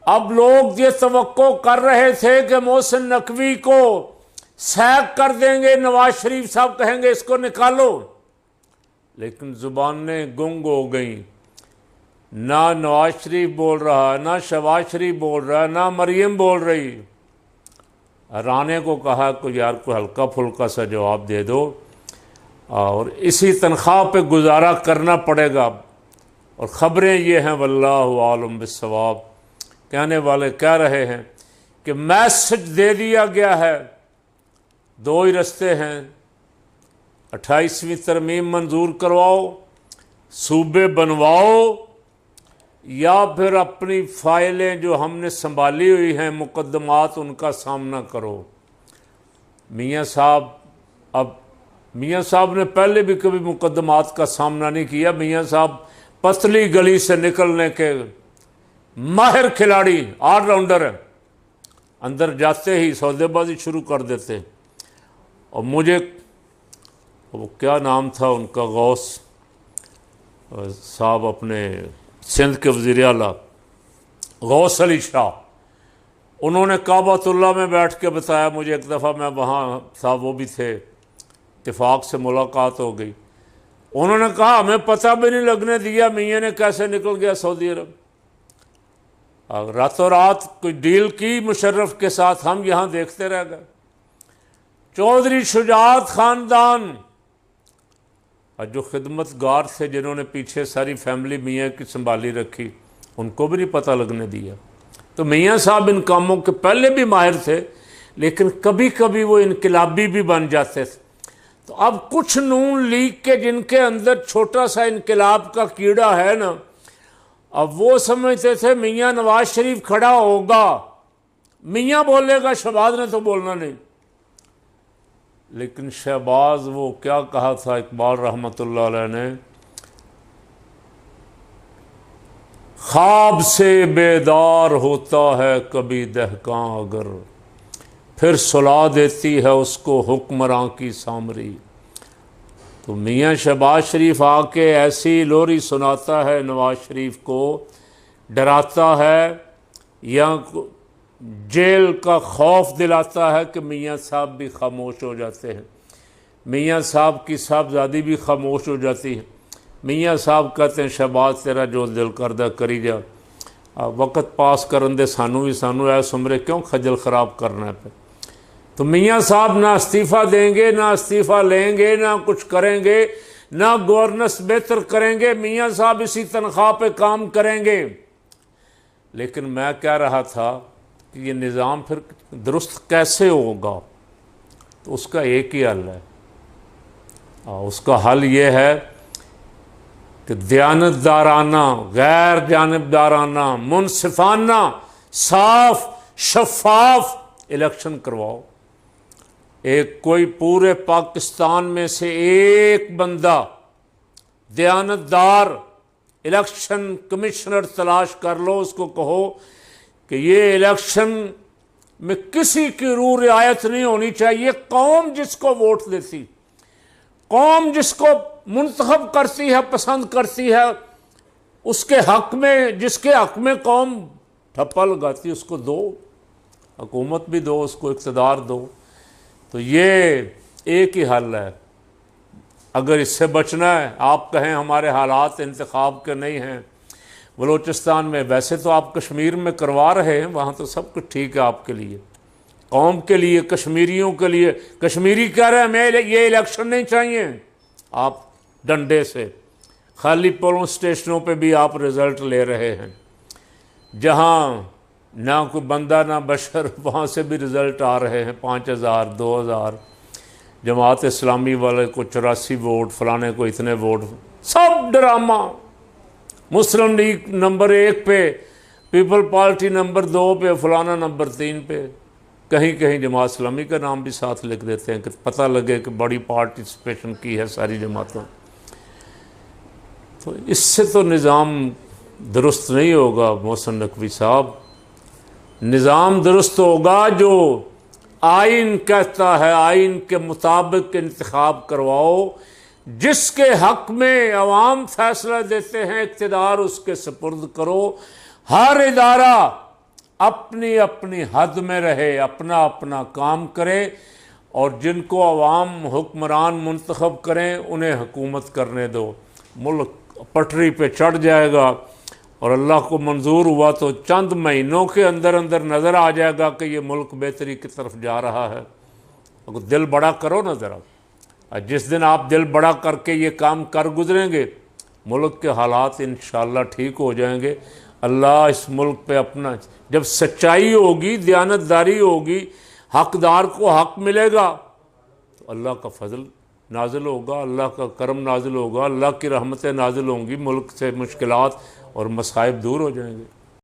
अब लोग ये तवक्को कर रहे थे कि मोहसिन नकवी को सैक कर देंगे, नवाज शरीफ साहब कहेंगे इसको निकालो, लेकिन ज़ुबानें गुंग हो गई। ना नवाज शरीफ बोल रहा, ना शहबाज शरीफ बोल रहा, ना मरियम बोल रही। राणे को कहा कि यार कोई हल्का फुल्का सा जवाब दे दो, और इसी तनख्वाह पे गुजारा करना पड़ेगा। और ख़बरें ये हैं, वल्लाहु आलम बिस्सवाब, कहने वाले कह रहे हैं कि मैसेज दे दिया गया है, दो ही रास्ते हैं, 28वीं तरमीम मंजूर करवाओ, सूबे बनवाओ, या फिर अपनी फ़ाइलें जो हमने संभाली हुई हैं, मुकदमात, उनका सामना करो। मियाँ साहब, अब मियाँ साहब ने पहले भी कभी मुकदमात का सामना नहीं किया। मियाँ साहब पतली गली से निकलने के माहिर खिलाड़ी, ऑलराउंडर है, अंदर जाते ही सौदेबाजी शुरू कर देते। और मुझे वो क्या नाम था उनका, गौस साहब, अपने सिंध के वज़ीर आला गौस अली शाह, उन्होंने काबतुल्ला में बैठ के बताया मुझे, एक दफ़ा मैं वहाँ था, वो भी थे, इत्तेफाक से मुलाकात हो गई। उन्होंने कहा हमें पता भी नहीं लगने दिया मियाँ ने कैसे निकल गया सऊदी अरब। रातों रात कोई डील की मुशर्रफ के साथ, हम यहाँ देखते रह गए। चौधरी शुजात ख़ानदान और जो खिदमतगार थे, जिन्होंने पीछे सारी फैमिली मियाँ की संभाली रखी, उनको भी नहीं पता लगने दिया। तो मियाँ साहब इन कामों के पहले भी माहिर थे, लेकिन कभी कभी वो इनकलाबी भी बन जाते थे। तो अब कुछ नून लीग के जिनके अंदर छोटा सा इनकलाब का कीड़ा है ना, अब वो समझते थे मियाँ नवाज शरीफ खड़ा होगा, मियाँ बोलेगा, शहबाज ने तो बोलना नहीं। लेकिन शहबाज, वो क्या कहा था इकबाल रहमतुल्लाह अलैह ने, ख्वाब से बेदार होता है कभी दहकां अगर, फिर सुला देती है उसको हुक्मरां की सामरी। तो मियाँ शहबाज शरीफ आके ऐसी लोरी सुनाता है, नवाज शरीफ को डराता है या जेल का खौफ दिलाता है कि मियाँ साहब भी खामोश हो जाते हैं। मियाँ साहब की साहबजादी भी खामोश हो जाती है। मियाँ साहब कहते हैं शहबाज तेरा जो दिल करदा करी जा, वक़्त पास करन दे सानू भी, सानू ऐस उम्रे क्यों खजल ख़राब करना है पे। तो मियाँ साहब ना इस्तीफ़ा देंगे, ना इस्तीफ़ा लेंगे, ना कुछ करेंगे, ना गवर्नेंस बेहतर करेंगे। मियाँ साहब इसी तनख्वाह पे काम करेंगे। लेकिन मैं कह रहा था कि ये निज़ाम फिर दुरुस्त कैसे होगा, तो उसका एक ही हल है। उसका हल ये है कि दयानतदाराना, गैर जानिबदाराना, मुनसिफाना, साफ शफाफ इलेक्शन करवाओ। एक कोई पूरे पाकिस्तान में से एक बंदा दयानतदार इलेक्शन कमिश्नर तलाश कर लो, उसको कहो कि ये इलेक्शन में किसी की रूह रियायत नहीं होनी चाहिए। कौम जिसको वोट देती, कौम जिसको मुंतखब करती है, पसंद करती है, उसके हक में, जिसके हक में कौम ठप्पा लगाती है, उसको दो, हुकूमत भी दो, उसको इक़्तिदार दो। तो ये एक ही हल है। अगर इससे बचना है, आप कहें हमारे हालात इंतखाब के नहीं हैं बलूचिस्तान में, वैसे तो आप कश्मीर में करवा रहे हैं, वहाँ तो सब कुछ ठीक है आपके लिए, कौम के लिए, कश्मीरियों के लिए। कश्मीरी कह रहे हैं हमें ये इलेक्शन नहीं चाहिए। आप डंडे से खाली पोलिंग स्टेशनों पे भी आप रिज़ल्ट ले रहे हैं, जहाँ ना कोई बंदा ना बशर, वहाँ से भी रिज़ल्ट आ रहे हैं 5000, 2000। जमात इस्लामी वाले को 84 वोट, फलाने को इतने वोट, सब ड्रामा। मुस्लिम लीग नंबर 1 पे, पीपल पार्टी नंबर 2 पे, फलाना नंबर 3 पे। कहीं कहीं जमात इस्लामी का नाम भी साथ लिख देते हैं कि पता लगे कि बड़ी पार्टिसिपेशन की है सारी जमातों। तो इससे तो निज़ाम दुरुस्त नहीं होगा मोहसिन नकवी साहब। निज़ाम दुरुस्त होगा जो आइन कहता है, आइन के मुताबिक इंतखाब करवाओ, जिसके हक में अवाम फैसला देते हैं, इक़्तिदार उसके सुपुर्द करो। हर इदारा अपनी अपनी हद में रहे, अपना अपना काम करे, और जिनको अवाम हुक्मरान मुंतखब करें उन्हें हुकूमत करने दो। मुल्क पटरी पे चढ़ जाएगा, और अल्लाह को मंजूर हुआ तो चंद महीनों के अंदर अंदर नज़र आ जाएगा कि ये मुल्क बेहतरी की तरफ जा रहा है। अगर दिल बड़ा करो ना ज़रा, जिस दिन आप दिल बड़ा करके ये काम कर गुजरेंगे, मुल्क के हालात इंशाअल्लाह ठीक हो जाएंगे। अल्लाह इस मुल्क पे अपना, जब सच्चाई होगी, दयानतदारी होगी, हकदार को हक मिलेगा, तो अल्लाह का फजल नाजिल होगा, अल्लाह का करम नाजिल होगा, अल्लाह की रहमतें नाजिल होंगी, मुल्क से मुश्किलात और मसाइब दूर हो जाएंगे।